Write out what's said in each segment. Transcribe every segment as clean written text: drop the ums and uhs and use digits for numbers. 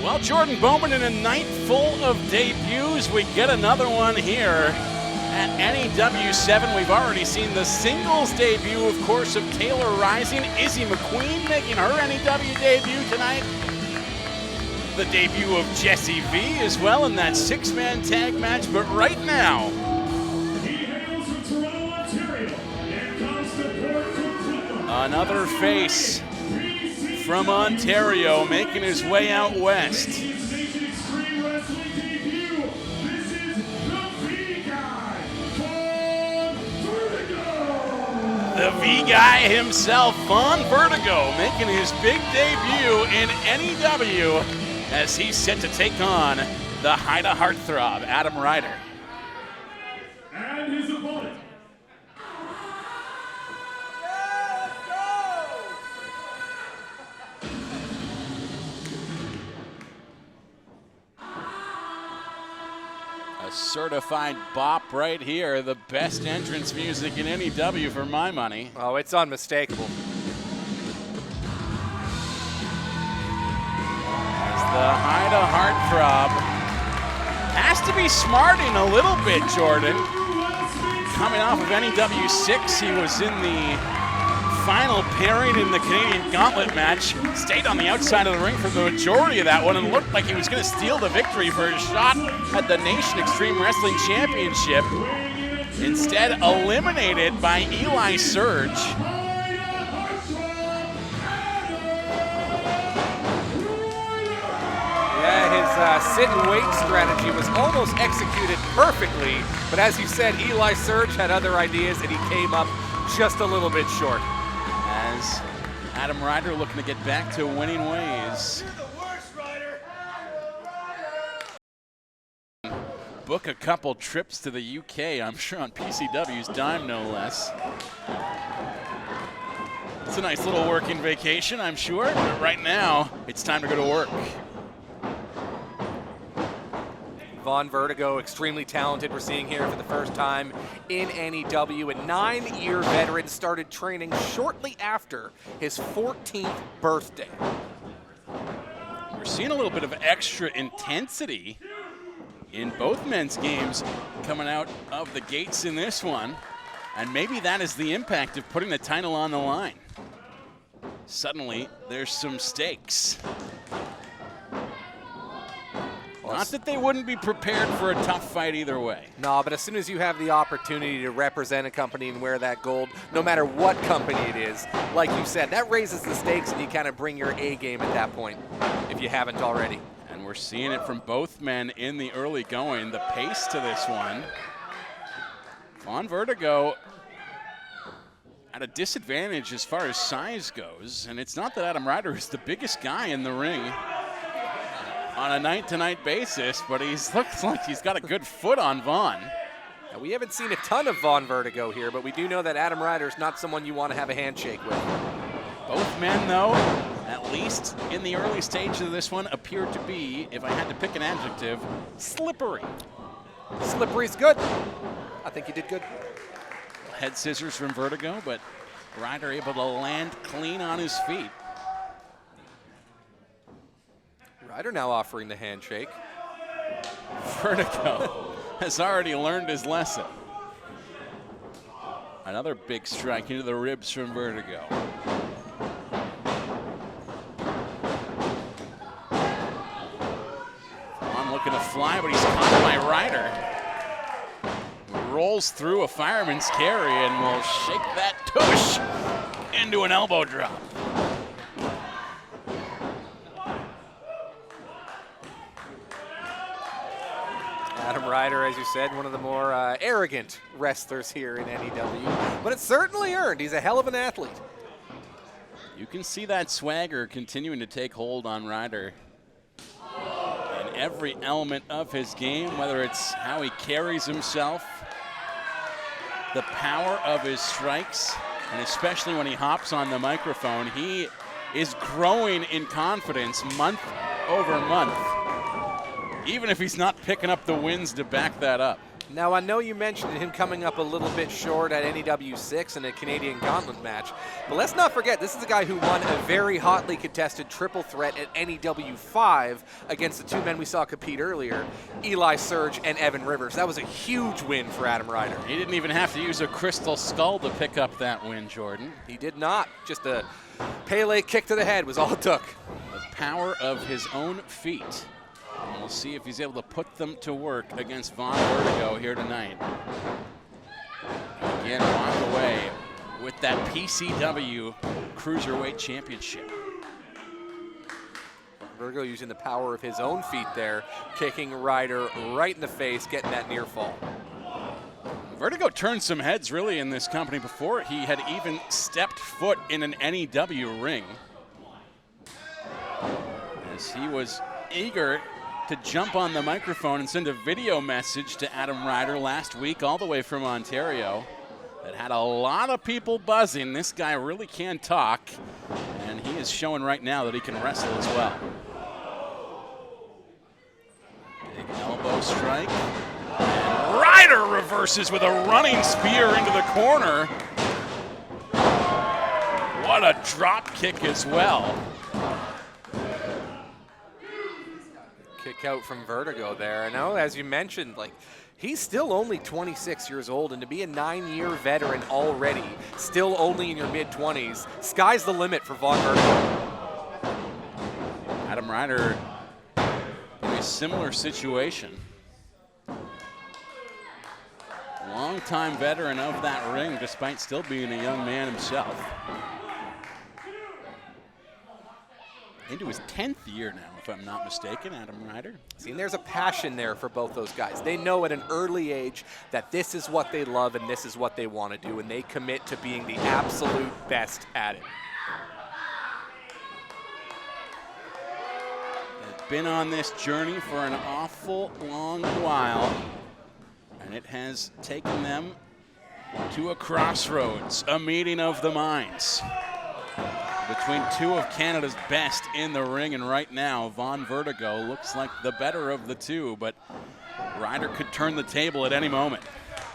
Well, Jordan Bowman, in a night full of debuts, we get another one here at NEW 7. We've already seen the singles debut, of course, of Taylor Rising. Izzy McQueen making her NEW debut tonight. The debut of Jessie V as well in that six-man tag match. But right now, he hails from Toronto, Ontario, and comes to Port Coquitlam. Another face from Ontario making his way out west. Extreme Wrestling debut. This is the V Guy, Vaughn Vertigo. The V Guy himself, Vaughn Vertigo, making his big debut in NEW as he's set to take on the Haida Heart Throb, Adam Ryder. And his opponent. A certified bop right here, the best entrance music in NEW for my money. Oh, it's unmistakable. As the Haida Heart Throb has to be smarting a little bit, Jordan. Coming off of NEW 6, he was in the final pairing in the Canadian Gauntlet match. Stayed on the outside of the ring for the majority of that one and looked like he was going to steal the victory for his shot at the Nation Extreme Wrestling Championship. Instead, eliminated by Eli Surge. Yeah, his sit and wait strategy was almost executed perfectly, but as you said, Eli Surge had other ideas and he came up just a little bit short. As Adam Ryder looking to get back to winning ways. Book a couple trips to the UK, I'm sure on PCW's dime, no less. It's a nice little working vacation, I'm sure, but right now, it's time to go to work. Vaughn Vertigo, extremely talented. We're seeing here for the first time in NEW. A 9-year veteran, started training shortly after his 14th birthday. We're seeing a little bit of extra intensity in both men's games coming out of the gates in this one. And maybe that is the impact of putting the title on the line. Suddenly, there's some stakes. Not that they wouldn't be prepared for a tough fight either way. No, but as soon as you have the opportunity to represent a company and wear that gold, no matter what company it is, like you said, that raises the stakes and you kind of bring your A game at that point, if you haven't already. And we're seeing it from both men in the early going. The pace to this one. Vaughn Vertigo at a disadvantage as far as size goes, and it's not that Adam Ryder is the biggest guy in the ring on a night-to-night basis, but looks like he's got a good foot on Vaughn. Now, we haven't seen a ton of Vaughn Vertigo here, but we do know that Adam Ryder is not someone you want to have a handshake with. Both men, though, at least in the early stage of this one, appeared to be, if I had to pick an adjective, slippery. Slippery's good. I think he did good. Head scissors from Vertigo, but Ryder able to land clean on his feet. Ryder now offering the handshake. Vertigo has already learned his lesson. Another big strike into the ribs from Vertigo. On looking to fly, but he's caught by Ryder. Rolls through a fireman's carry and will shake that tush into an elbow drop. Adam Ryder, as you said, one of the more arrogant wrestlers here in NEW, but it's certainly earned. He's a hell of an athlete. You can see that swagger continuing to take hold on Ryder in every element of his game, whether it's how he carries himself, the power of his strikes, and especially when he hops on the microphone. He is growing in confidence month over month, even if he's not picking up the wins to back that up. Now, I know you mentioned him coming up a little bit short at NEW 6 in a Canadian Gauntlet match, but let's not forget, this is a guy who won a very hotly contested triple threat at NEW 5 against the two men we saw compete earlier, Eli Surge and Evan Rivers. That was a huge win for Adam Ryder. He didn't even have to use a crystal skull to pick up that win, Jordan. He did not. Just a Pele kick to the head was all it took. The power of his own feet. And we'll see if he's able to put them to work against Vaughn Vertigo here tonight. Again, walk away with that PCW Cruiserweight Championship. Vertigo using the power of his own feet there, kicking Ryder right in the face, getting that near fall. Vertigo turned some heads really in this company before he had even stepped foot in an NEW ring, as he was eager to jump on the microphone and send a video message to Adam Ryder last week all the way from Ontario that had a lot of people buzzing. This guy really can talk, and he is showing right now that he can wrestle as well. Big elbow strike. And Ryder reverses with a running spear into the corner. What a drop kick as well. Kick out from Vertigo there. I know, as you mentioned, like, he's still only 26 years old, and to be a 9-year veteran already, still only in your mid-20s, sky's the limit for Vaughn Vertigo. Adam Ryder in a similar situation. Longtime veteran of that ring, despite still being a young man himself. Into his 10th year now, if I'm not mistaken, Adam Ryder. See, and there's a passion there for both those guys. They know at an early age that this is what they love and this is what they want to do, and they commit to being the absolute best at it. They've been on this journey for an awful long while, and it has taken them to a crossroads, a meeting of the minds between two of Canada's best in the ring, and right now Vaughn Vertigo looks like the better of the two, but Ryder could turn the table at any moment.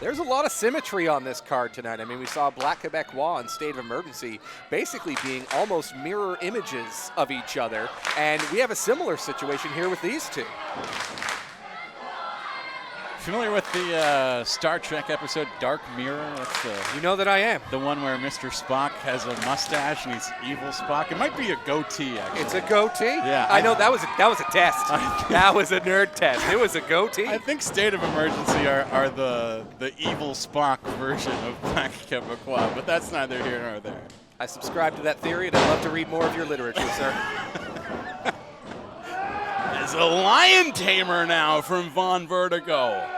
There's a lot of symmetry on this card tonight. I mean, we saw Black Quebecois and State of Emergency basically being almost mirror images of each other, and we have a similar situation here with these two. Familiar with the Star Trek episode Dark Mirror? That's You know that I am. the one where Mr. Spock has a mustache and he's evil Spock. It might be a goatee, actually. It's a goatee? Yeah. I know, that was a test. That was a nerd test. It was a goatee. I think State of Emergency are the evil Spock version of Black Quebecois, but that's neither here nor there. I subscribe to that theory, and I'd love to read more of your literature, sir. As a lion tamer now from Vaughn Vertigo.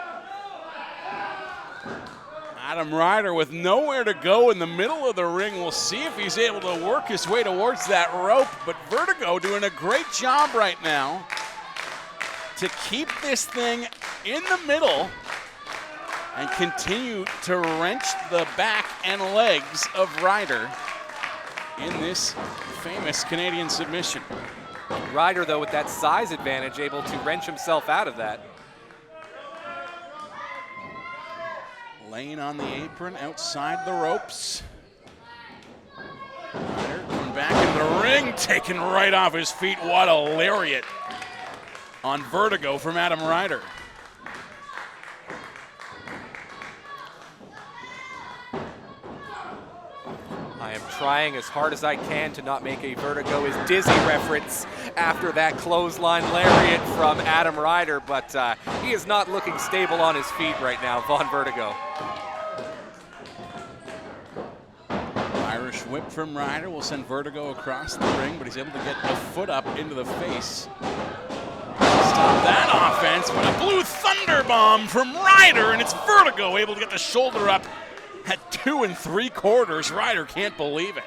Adam Ryder with nowhere to go in the middle of the ring. We'll see if he's able to work his way towards that rope, but Vertigo doing a great job right now to keep this thing in the middle and continue to wrench the back and legs of Ryder in this famous Canadian submission. Ryder, though, with that size advantage, able to wrench himself out of that. Laying on the apron outside the ropes. Ryder coming back in the ring, taken right off his feet. What a lariat on Vertigo from Adam Ryder. I am trying as hard as I can to not make a Vertigo is dizzy reference after that clothesline lariat from Adam Ryder, but he is not looking stable on his feet right now, Vaughn Vertigo. Irish whip from Ryder will send Vertigo across the ring, but he's able to get a foot up into the face. This time stop that offense, but a blue thunder bomb from Ryder, and it's Vertigo able to get the shoulder up at 2 3/4. Ryder can't believe it.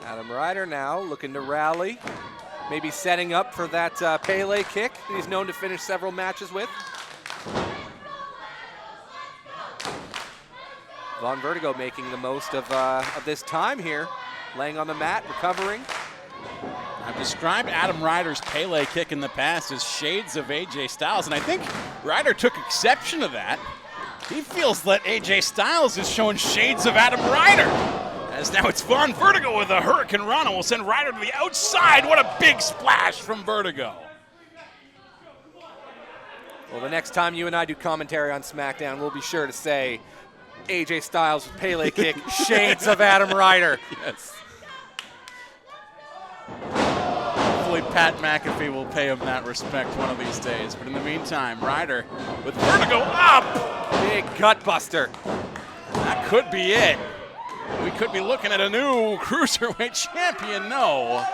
Adam Ryder now looking to rally, maybe setting up for that Pele kick that he's known to finish several matches with. Vaughn Vertigo making the most of this time here, laying on the mat, recovering. I've described Adam Ryder's Pele kick in the past as shades of AJ Styles, and I think Ryder took exception to that. He feels that AJ Styles is showing shades of Adam Ryder. As now it's Vaughn Vertigo with a Hurricane Rana will send Ryder to the outside. What a big splash from Vertigo. Well, the next time you and I do commentary on SmackDown, we'll be sure to say AJ Styles with Pele kick, shades of Adam Ryder. Yes. Hopefully Pat McAfee will pay him that respect one of these days. But in the meantime, Ryder with Vertigo up. Big gut buster. That could be it. We could be looking at a new Cruiserweight champion. No.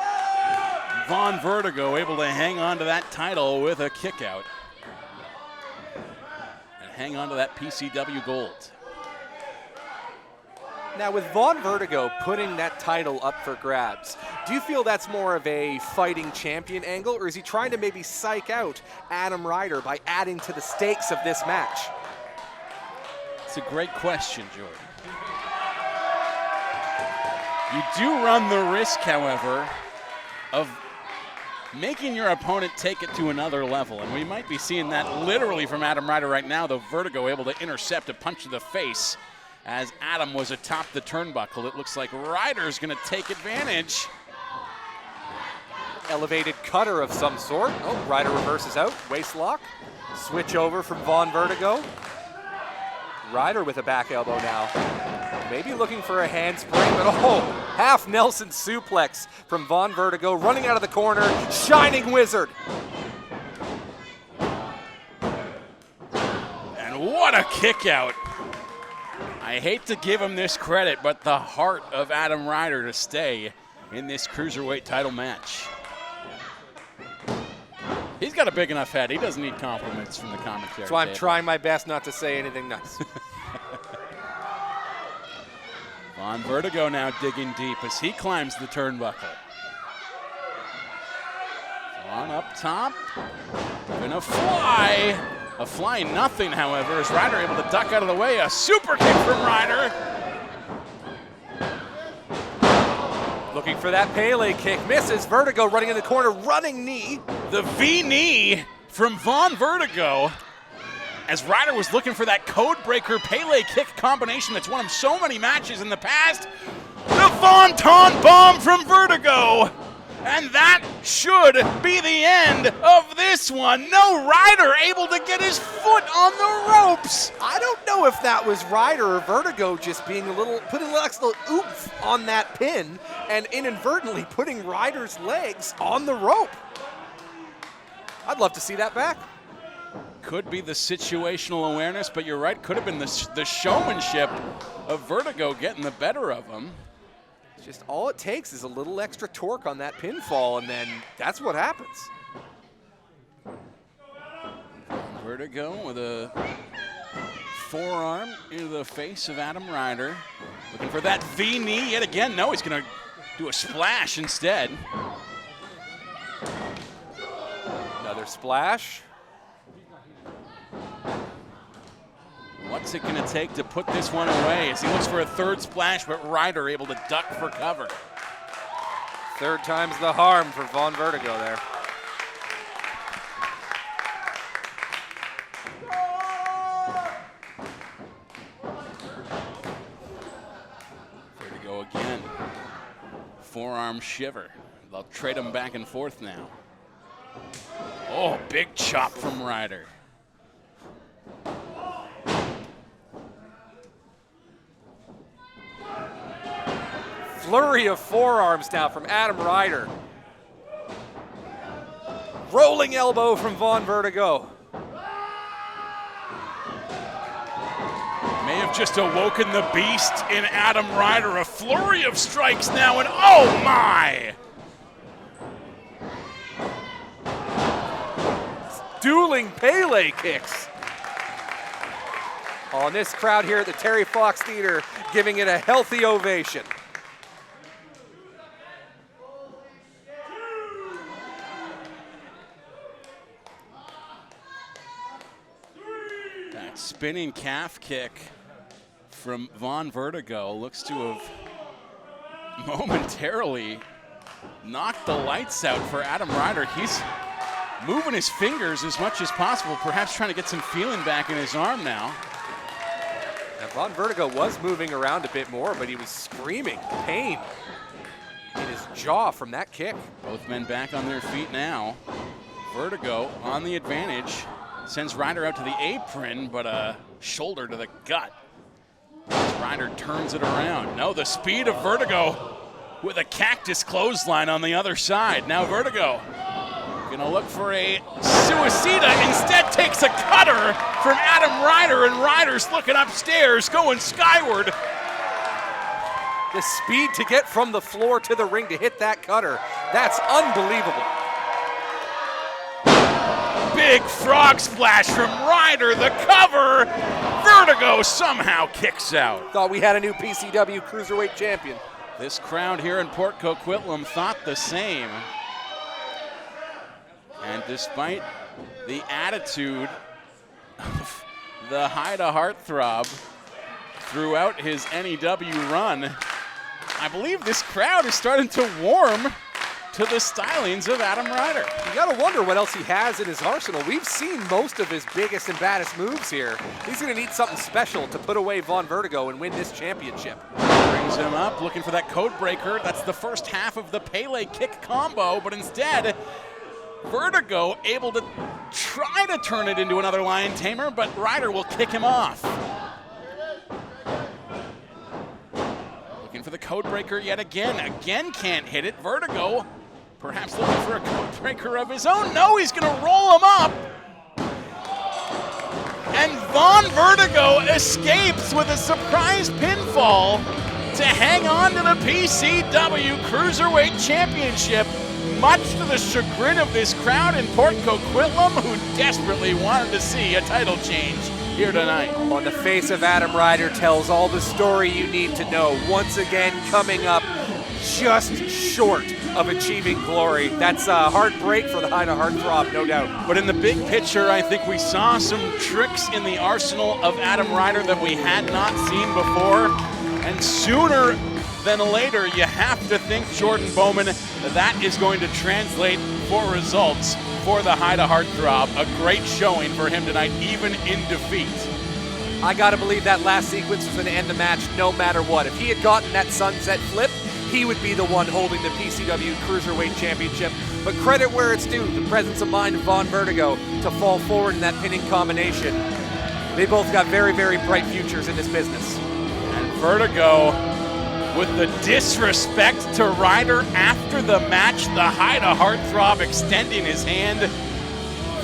Vaughn Vertigo able to hang on to that title with a kick out. And hang on to that PCW gold. Now with Vaughn Vertigo putting that title up for grabs, do you feel that's more of a fighting champion angle, or is he trying to maybe psych out Adam Ryder by adding to the stakes of this match? It's a great question, Jordan. You do run the risk, however, of making your opponent take it to another level, and we might be seeing that literally from Adam Ryder right now, though Vertigo able to intercept a punch to the face as Adam was atop the turnbuckle. It looks like Ryder's going to take advantage. Elevated cutter of some sort. Oh, Ryder reverses out, waist lock. Switch over from Vaughn Vertigo. Ryder with a back elbow now. Maybe looking for a handspring, but oh, half Nelson suplex from Vaughn Vertigo, running out of the corner, Shining Wizard. And what a kick out. I hate to give him this credit, but the heart of Adam Ryder to stay in this Cruiserweight title match. He's got a big enough head. He doesn't need compliments from the commentary. So I'm trying my best not to say anything nice. Vaughn Vertigo now digging deep as he climbs the turnbuckle. Vaughn up top. Gonna fly. A flying nothing, however, as Ryder able to duck out of the way. A super kick from Ryder. Looking for that Pele kick, misses. Vertigo running in the corner, running knee. The V knee from Vaughn Vertigo. As Ryder was looking for that code breaker Pele kick combination that's won him so many matches in the past. The Vonton bomb from Vertigo. And that should be the end of this one. No Ryder able to get his foot on the ropes. I don't know if that was Ryder or Vertigo just being putting a little oomph on that pin and inadvertently putting Ryder's legs on the rope. I'd love to see that back. Could be the situational awareness, but you're right, could have been the showmanship of Vertigo getting the better of him. Just all it takes is a little extra torque on that pinfall, and then that's what happens. Vertigo with a forearm into the face of Adam Ryder. Looking for that V knee yet again. No, he's going to do a splash instead. Another splash. What's it going to take to put this one away as he looks for a third splash, but Ryder able to duck for cover. Third time's the harm for Vaughn Vertigo there. Vertigo again. Forearm shiver. They'll trade them back and forth now. Oh, big chop from Ryder. Flurry of forearms now from Adam Ryder. Rolling elbow from Vaughn Vertigo. May have have just awoken the beast in Adam Ryder. A flurry of strikes now, and oh my! Dueling Pele kicks. Oh, and this crowd here at the Terry Fox Theater giving it a healthy ovation. That spinning calf kick from Vaughn Vertigo looks to have momentarily knocked the lights out for Adam Ryder. He's moving his fingers as much as possible, perhaps trying to get some feeling back in his arm now. Now, Vaughn Vertigo was moving around a bit more, but he was screaming pain in his jaw from that kick. Both men back on their feet now. Vertigo on the advantage. Sends Ryder out to the apron, but a shoulder to the gut. As Ryder turns it around. No, the speed of Vertigo with a cactus clothesline on the other side. Now Vertigo gonna look for a suicida, instead takes a cutter from Adam Ryder, and Ryder's looking upstairs, going skyward. The speed to get from the floor to the ring to hit that cutter, that's unbelievable. Big frog splash from Ryder, the cover. Vertigo somehow kicks out. Thought we had a new PCW Cruiserweight Champion. This crowd here in Port Coquitlam thought the same. And despite the attitude of the Haida Heart Throb throughout his NEW run, I believe this crowd is starting to warm to the stylings of Adam Ryder. You gotta wonder what else he has in his arsenal. We've seen most of his biggest and baddest moves here. He's gonna need something special to put away Vaughn Vertigo and win this championship. Brings him up, looking for that code breaker. That's the first half of the Pele kick combo, but instead, Vertigo able to try to turn it into another lion tamer, but Ryder will kick him off. Looking for the code breaker yet again. Again can't hit it. Vertigo perhaps looking for a code breaker of his own. No, he's gonna roll him up. And Vaughn Vertigo escapes with a surprise pinfall to hang on to the PCW Cruiserweight Championship, much to the chagrin of this crowd in Port Coquitlam, who desperately wanted to see a title change here tonight. On the face of Adam Ryder tells all the story you need to know. Once again, coming up just short of achieving glory. That's a hard break for the Haida Heart Throb, no doubt. But in the big picture, I think we saw some tricks in the arsenal of Adam Ryder that we had not seen before. And sooner than later, you have to think, Jordan Bowman, that is going to translate for results for the Haida Heart Throb. A great showing for him tonight, even in defeat. I gotta believe that last sequence was gonna end the match no matter what. If he had gotten that sunset flip, he would be the one holding the PCW Cruiserweight Championship. But credit where it's due, the presence of mind of Vaughn Vertigo to fall forward in that pinning combination. They both got very, very bright futures in this business. And Vertigo, with the disrespect to Ryder after the match, the Haida Heart Throb extending his hand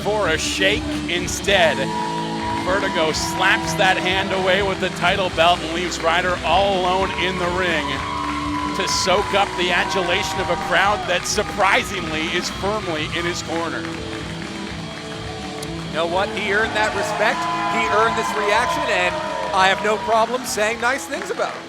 for a shake instead. Vertigo slaps that hand away with the title belt and leaves Ryder all alone in the ring to soak up the adulation of a crowd that surprisingly is firmly in his corner. You know what? He earned that respect. He earned this reaction, and I have no problem saying nice things about him.